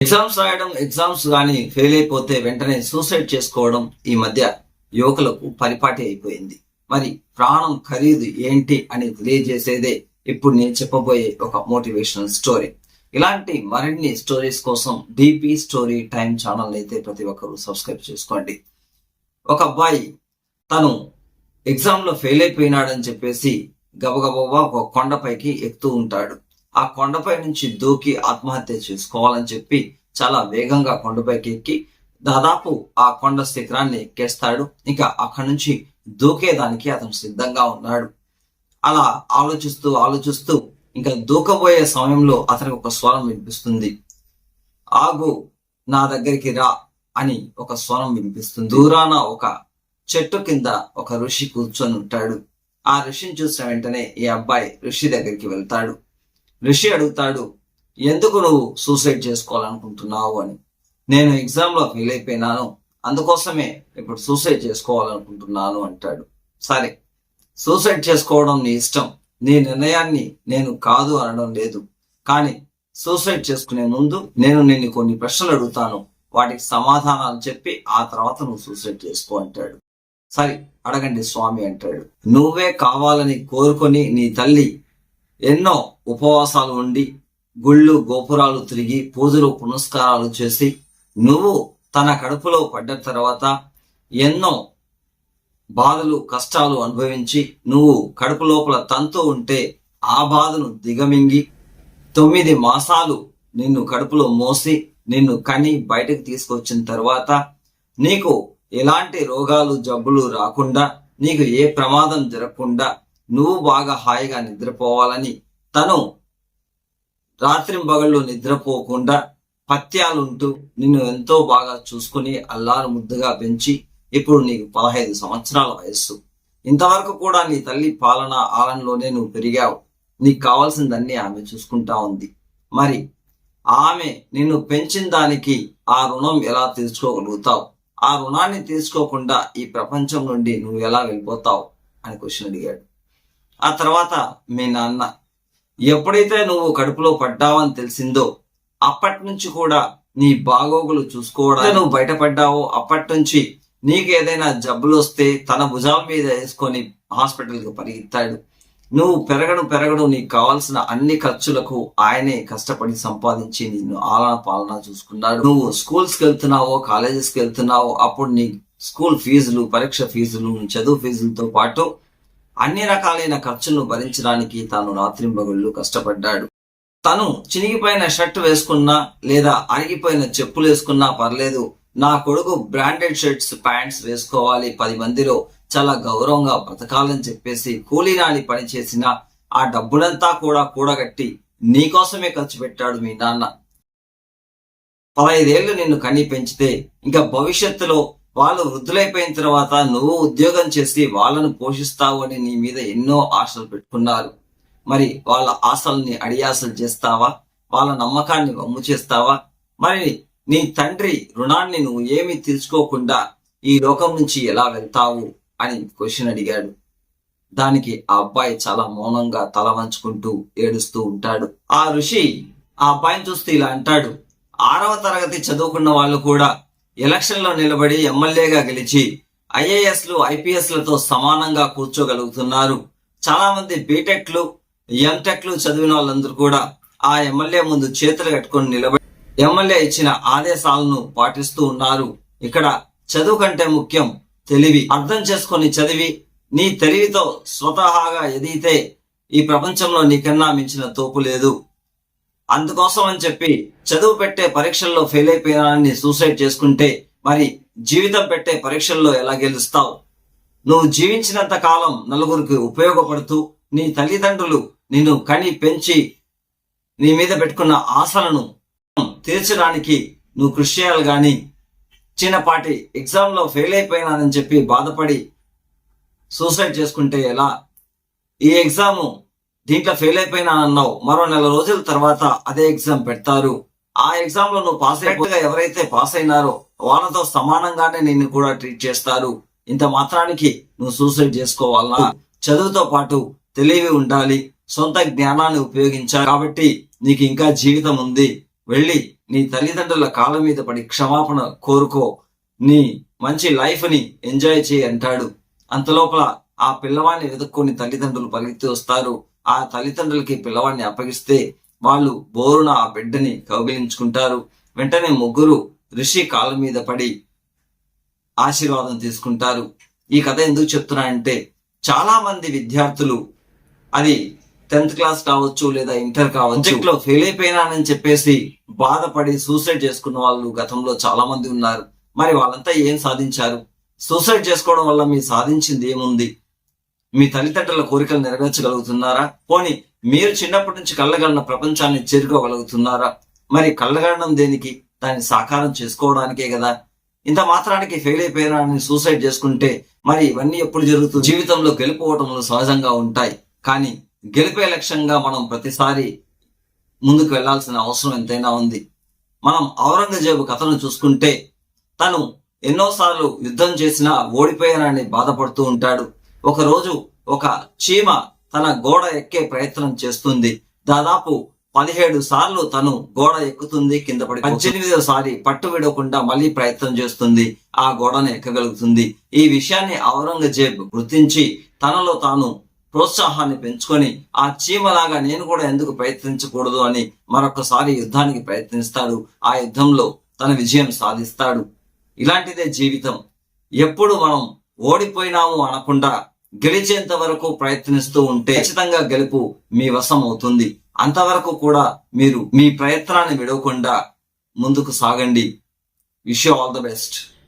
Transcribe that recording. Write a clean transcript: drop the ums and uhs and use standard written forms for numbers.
Exams రాయడం, exams కానీ fail అయిపోతే వెంటనే సూసైడ్ చేసుకోవడం ఈ మధ్య యువకులకు పరిపాటి అయిపోయింది. మరి ప్రాణం ఖరీదు ఏంటి అని తెలియజేసేదే ఇప్పుడు నేను చెప్పబోయే ఒక మోటివేషనల్ స్టోరీ. ఇలాంటి మరిన్ని స్టోరీస్ కోసం డిపి స్టోరీ టైమ్ ఛానల్ అయితే ప్రతి ఒక్కరూ సబ్స్క్రైబ్ చేసుకోండి. ఒక అబ్బాయి తను ఎగ్జామ్ లో ఫెయిల్ అయిపోయినాడని చెప్పేసి గబగబా ఒక కొండపైకి ఎక్కుతూ ఉంటాడు. ఆ కొండపై నుంచి దూకి ఆత్మహత్య చేసుకోవాలని చెప్పి చాలా వేగంగా కొండపైకి ఎక్కి దాదాపు ఆ కొండ శిఖరాన్ని ఎక్కేస్తాడు. ఇంకా అక్కడి నుంచి దూకేదానికి అతను సిద్ధంగా ఉన్నాడు. అలా ఆలోచిస్తూ ఇంకా దూకబోయే సమయంలో అతనికి ఒక స్వరం వినిపిస్తుంది. ఆగు, నా దగ్గరికి రా అని ఒక స్వరం వినిపిస్తుంది. దూరాన ఒక చెట్టు కింద ఒక ఋషి కూర్చొని ఉంటాడు. ఆ ఋషిని చూసిన వెంటనే ఈ అబ్బాయి ఋషి దగ్గరికి వెళ్తాడు. ఋషి అడుగుతాడు, ఎందుకు నువ్వు సూసైడ్ చేసుకోవాలనుకుంటున్నావు అని. నేను ఎగ్జామ్ లో ఫెయిల్ అయిపోయినాను, అందుకోసమే ఇప్పుడు సూసైడ్ చేసుకోవాలనుకుంటున్నాను అంటాడు. సరే, సూసైడ్ చేసుకోవడం నీ ఇష్టం, నీ నిర్ణయాన్ని నేను కాదు అనడం లేదు. కానీ సూసైడ్ చేసుకునే ముందు నేను నిన్ను కొన్ని ప్రశ్నలు అడుగుతాను, వాటికి సమాధానాలు చెప్పి ఆ తర్వాత నువ్వు సూసైడ్ చేసుకో అంటాడు. సరే, అడగండి స్వామి అంటాడు. నువ్వే కావాలని కోరుకొని నీ తల్లి ఎన్నో ఉపవాసాలు ఉండి గుళ్ళు గోపురాలు తిరిగి పూజలు పునస్కారాలు చేసి నువ్వు తన కడుపులో పడ్డ తర్వాత ఎన్నో బాధలు కష్టాలు అనుభవించి నువ్వు కడుపు లోపల తంతు ఉంటే ఆ బాధను దిగమింగి 9 మాసాలు నిన్ను కడుపులో మోసి నిన్ను కని బయటకు తీసుకొచ్చిన తర్వాత నీకు ఎలాంటి రోగాలు జబ్బులు రాకుండా నీకు ఏ ప్రమాదం జరగకుండా నువ్వు బాగా హాయిగా నిద్రపోవాలని తను రాత్రింబగళ్ళు నిద్రపోకుండా పత్యాలుంటూ నిన్ను ఎంతో బాగా చూసుకుని అల్లారు ముద్దుగా పెంచి ఇప్పుడు నీకు 15 సంవత్సరాల వయస్సు. ఇంతవరకు కూడా నీ తల్లి పాలన ఆలనలోనే నువ్వు పెరిగావు. నీకు కావాల్సిందన్నీ ఆమె చూసుకుంటా ఉంది. మరి ఆమె నిన్ను పెంచిన దానికి ఆ రుణం ఎలా తీర్చుకోగలుగుతావు? ఆ రుణాన్ని తీర్చుకోకుండా ఈ ప్రపంచం నుండి నువ్వు ఎలా వెళ్ళిపోతావు అని క్వశ్చన్ అడిగాడు. ఆ తర్వాత మీ నాన్న ఎప్పుడైతే నువ్వు కడుపులో పడ్డావని తెలిసిందో అప్పటి నుంచి కూడా నీ బాగోగులు చూసుకోవడానికి నువ్వు బయటపడ్డావో అప్పటి నుంచి నీకు ఏదైనా జబ్బులు వస్తే తన భుజాల మీద వేసుకొని హాస్పిటల్కి పరిగెత్తాడు. నువ్వు పెరగడు నీకు కావాల్సిన అన్ని ఖర్చులకు ఆయనే కష్టపడి సంపాదించి నిన్ను ఆలన పాలన చూసుకున్నాడు. నువ్వు స్కూల్స్కి వెళ్తున్నావో కాలేజెస్కి వెళ్తున్నావో అప్పుడు నీ స్కూల్ ఫీజులు, పరీక్ష ఫీజులు, చదువు ఫీజులతో పాటు అన్ని రకాలైన ఖర్చులను భరించడానికి తాను రాత్రింబగళ్ళు కష్టపడ్డాడు. తను చినిగిపోయిన షర్ట్ వేసుకున్నా లేదా అరిగిపోయిన చెప్పులు వేసుకున్నా పర్లేదు, నా కొడుకు బ్రాండెడ్ షర్ట్స్ ప్యాంట్స్ వేసుకోవాలి, 10 మందిలో చాలా గౌరవంగా బ్రతకాలని చెప్పేసి కూలీనాని పని చేసిన ఆ డబ్బులంతా కూడా కూడగట్టి నీకోసమే ఖర్చు పెట్టాడు మీ నాన్న. 15 ఏళ్ళు నిన్ను కని పెంచితే ఇంకా భవిష్యత్తులో వాళ్ళు వృద్ధులైపోయిన తర్వాత నువ్వు ఉద్యోగం చేసి వాళ్ళను పోషిస్తావు అని నీ మీద ఎన్నో ఆశలు పెట్టుకున్నారు. మరి వాళ్ళ ఆశల్ని అడియాసలు చేస్తావా? వాళ్ళ నమ్మకాన్ని వమ్ము చేస్తావా? మరి నీ తండ్రి రుణాన్ని నువ్వు ఏమీ తీర్చుకోకుండా ఈ లోకం నుంచి ఎలా వెళ్తావు అని క్వశ్చన్ అడిగాడు. దానికి ఆ అబ్బాయి చాలా మౌనంగా తల వంచుకుంటూ ఏడుస్తూ ఉంటాడు. ఆ ఋషి ఆ అబ్బాయిని చూస్తూ ఇలా అంటాడు, 6వ తరగతి చదువుకున్న వాళ్ళు కూడా ఎలక్షన్ లో నిలబడి ఎమ్మెల్యేగా గెలిచి ఐఏఎస్లు ఐపీఎస్లతో సమానంగా కూర్చోగలుగుతున్నారు. చాలా మంది బీటెక్లు ఎంటెక్లు చదివిన వాళ్ళందరూ కూడా ఆ ఎమ్మెల్యే ముందు చేతులు కట్టుకొని నిలబడి ఎమ్మెల్యే ఇచ్చిన ఆదేశాలను పాటిస్తూ ఉన్నారు. ఇక్కడ చదువు కంటే ముఖ్యం తెలివి. అర్థం చేసుకొని చదివి నీ తెలివితో స్వతహాగా ఎదిగితే ఈ ప్రపంచంలో నీకన్నా మించిన తోపు లేదు. అందుకోసం అని చెప్పి చదువు పెట్టే పరీక్షల్లో ఫెయిల్ అయిపోయినానని సూసైడ్ చేసుకుంటే మరి జీవితం పెట్టే పరీక్షల్లో ఎలా గెలుస్తావు? నువ్వు జీవించినంత కాలం నలుగురికి ఉపయోగపడుతూ నీ తల్లిదండ్రులు నిన్ను కని పెంచి నీ మీద పెట్టుకున్న ఆశలను తీర్చడానికి నువ్వు కృషి చేయాలి. కానీ చిన్నపాటి ఎగ్జామ్ లో ఫెయిల్ అయిపోయినానని చెప్పి బాధపడి సూసైడ్ చేసుకుంటే ఎలా? ఈ ఎగ్జాము దీంట్లో ఫెయిల్ అయిపోయినానన్నావు, మరో 4 రోజుల తర్వాత అదే ఎగ్జామ్ పెడతారు. ఆ ఎగ్జామ్ లో నువ్వు పాస్ అయిపోగా ఎవరైతే పాస్ అయినారో వాళ్ళతో సమానంగానే నిన్ను కూడా ట్రీట్ చేస్తారు. ఇంత మాత్రానికి నువ్వు సూసైడ్ చేసుకోవాలన్నా చదువుతో పాటు తెలివి ఉండాలి, సొంత జ్ఞానాన్ని ఉపయోగించాలి. కాబట్టి నీకు ఇంకా జీవితం ఉంది, వెళ్ళి నీ తల్లిదండ్రుల కాళ్ళ మీద పడి క్షమాపణ కోరుకో, నీ మంచి లైఫ్ ని ఎంజాయ్ చేయి అంటాడు. అంతలోపల ఆ పిల్లవాడిని వెతుక్కొని తల్లిదండ్రులు పరిగెత్తి వస్తారు. ఆ తల్లిదండ్రులకి పిల్లవాడిని అప్పగిస్తే వాళ్ళు బోరున ఆ బిడ్డని కౌగిలించుకుంటారు. వెంటనే ముగ్గురు ఋషి కాళ్ళ మీద పడి ఆశీర్వాదం తీసుకుంటారు. ఈ కథ ఎందుకు చెప్తున్నానంటే, చాలా మంది విద్యార్థులు, అది 10th క్లాస్ కావచ్చు లేదా ఇంటర్ కావచ్చు, లో ఫెయిల్ అయిపోయినానని చెప్పేసి బాధపడి సూసైడ్ చేసుకున్న వాళ్ళు గతంలో చాలా మంది ఉన్నారు. మరి వాళ్ళంతా ఏం సాధించారు? సూసైడ్ చేసుకోవడం వల్ల మీరు సాధించింది ఏముంది? మీ తల్లిదండ్రుల కోరికలు నెరవేర్చగలుగుతున్నారా? పోనీ మీరు చిన్నప్పటి నుంచి కళ్ళగన్న ప్రపంచాన్ని చేరుకోగలుగుతున్నారా? మరి కళ్ళగనడం దేనికి? దాన్ని సాకారం చేసుకోవడానికే కదా. ఇంత మాత్రానికి ఫెయిల్ అయిపోయినానని సూసైడ్ చేసుకుంటే మరి ఇవన్నీ ఎప్పుడు జరుగుతుంది? జీవితంలో గెలుపోవటంలో సహజంగా ఉంటాయి, కానీ గెలిపే లక్ష్యంగా మనం ప్రతిసారి ముందుకు వెళ్లాల్సిన అవసరం ఎంతైనా ఉంది. మనం ఔరంగజేబు కథను చూసుకుంటే, తను ఎన్నోసార్లు యుద్ధం చేసినా ఓడిపోయానని బాధపడుతూ ఉంటాడు. ఒకరోజు ఒక చీమ తన గోడ ఎక్కే ప్రయత్నం చేస్తుంది. దాదాపు 17 సార్లు తను గోడ ఎక్కుతుంది, కింద పడి 18వ సారి పట్టు విడకుండా మళ్ళీ ప్రయత్నం చేస్తుంది, ఆ గోడను ఎక్కగలుగుతుంది. ఈ విషయాన్ని ఔరంగజేబ్ గుర్తించి తనలో తాను ప్రోత్సాహాన్ని పెంచుకొని, ఆ చీమలాగా నేను కూడా ఎందుకు ప్రయత్నించకూడదు అని మరొకసారి యుద్ధానికి ప్రయత్నిస్తాడు. ఆ యుద్ధంలో తన విజయం సాధిస్తాడు. ఇలాంటిదే జీవితం. ఎప్పుడు మనం ఓడిపోయినాము అనకుండా గెలిచేంత వరకు ప్రయత్నిస్తూ ఉంటే ఖచ్చితంగా గెలుపు మీ వశం అవుతుంది. అంతవరకు కూడా మీరు మీ ప్రయత్నాన్ని విడవకుండా ముందుకు సాగండి. Wish you all the best.